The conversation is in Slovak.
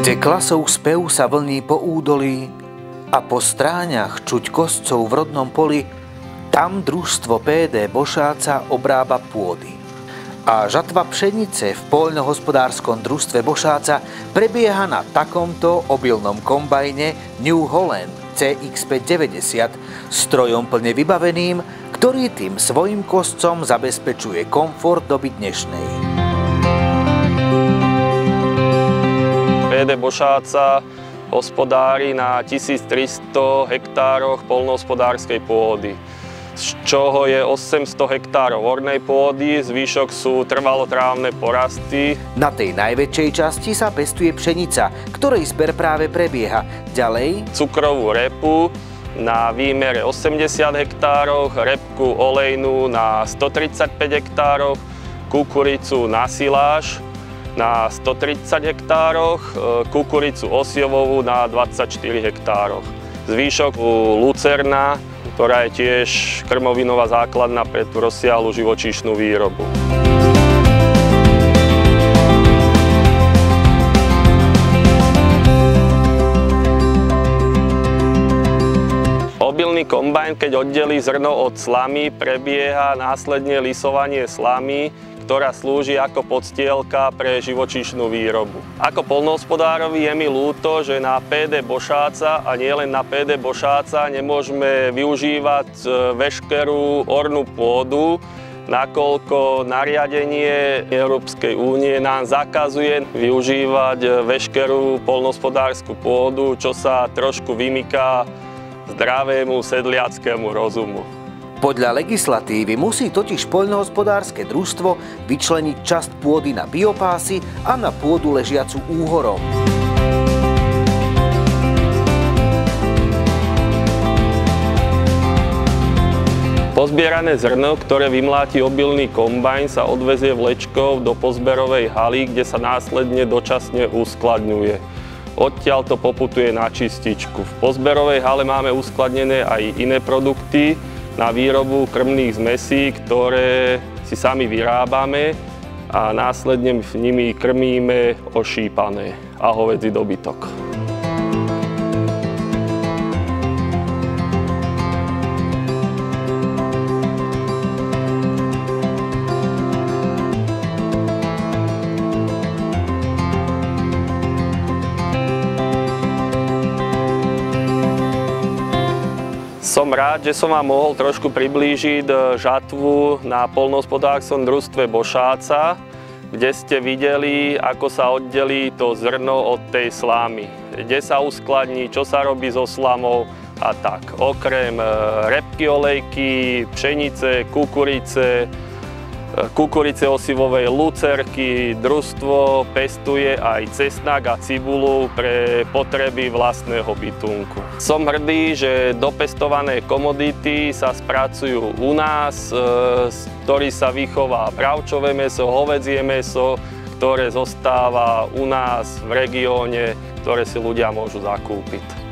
Tekla spev sa vlní po údolí a po stráňach čuť koscov v rodnom poli, tam družstvo P.D. Bošáca obrába pôdy. A žatva pšenice v poľnohospodárskom družstve Bošáca prebieha na takomto obilnom kombajne New Holland CX590, strojom plne vybaveným, ktorý tým svojim koscom zabezpečuje komfort doby dnešnej. P.D. Bošáca hospodári na 1300 hektároch poľnohospodárskej pôdy, z čoho je 800 hektárov ornej pôdy, zvyšok sú trvalotrávne porasty. Na tej najväčšej časti sa pestuje pšenica, ktorej zber práve prebieha. Ďalej Cukrovú repu na výmere 80 hektároch, repku olejnú na 135 hektároch, kukuricu na siláž na 130 hektároch, kukuricu osiovovú na 24 hektároch. Zvýšok u lucerna, ktorá je tiež krmovinová základna pre tú rozsiahlu živočíšnu výrobu. Obilný kombajn, keď oddelí zrno od slamy, prebieha následne lisovanie slamy, ktorá slúži ako podstielka pre živočíšnu výrobu. Ako poľnohospodárovi je mi ľúto, že na P.D. Bošáca a nielen na P.D. Bošáca nemôžeme využívať veškerú ornú pôdu, nakoľko nariadenie Európskej únie nám zakazuje využívať veškerú poľnohospodársku pôdu, čo sa trošku vymyká zdravému sedliackému rozumu. Podľa legislatívy musí totiž poľnohospodárske družstvo vyčleniť časť pôdy na biopásy a na pôdu ležiacu úhorom. Pozbierané zrno, ktoré vymláti obilný kombajn, sa odvezie vlečkou do pozberovej haly, kde sa následne dočasne uskladňuje. Odtiaľ to poputuje na čističku. V pozberovej hale máme uskladnené aj iné produkty na výrobu krmných zmesí, ktoré si sami vyrábame a následne nimi krmíme ošípané a hovädzí dobytok. Som rád, že som vám mohol trošku priblížiť žatvu na poľnohospodárskom družstve Bošáca, kde ste videli, ako sa oddelí to zrno od tej slámy, kde sa uskladní, čo sa robí so slamou a tak. Okrem repky olejky, pšenice, kukurice osivovej, lucerky, družstvo pestuje aj cesnak a cibulu pre potreby vlastného bytunku. Som hrdý, že dopestované komodity sa spracujú u nás, z ktorých sa vychová bravčové mäso, hovädzie mäso, ktoré zostáva u nás v regióne, ktoré si ľudia môžu zakúpiť.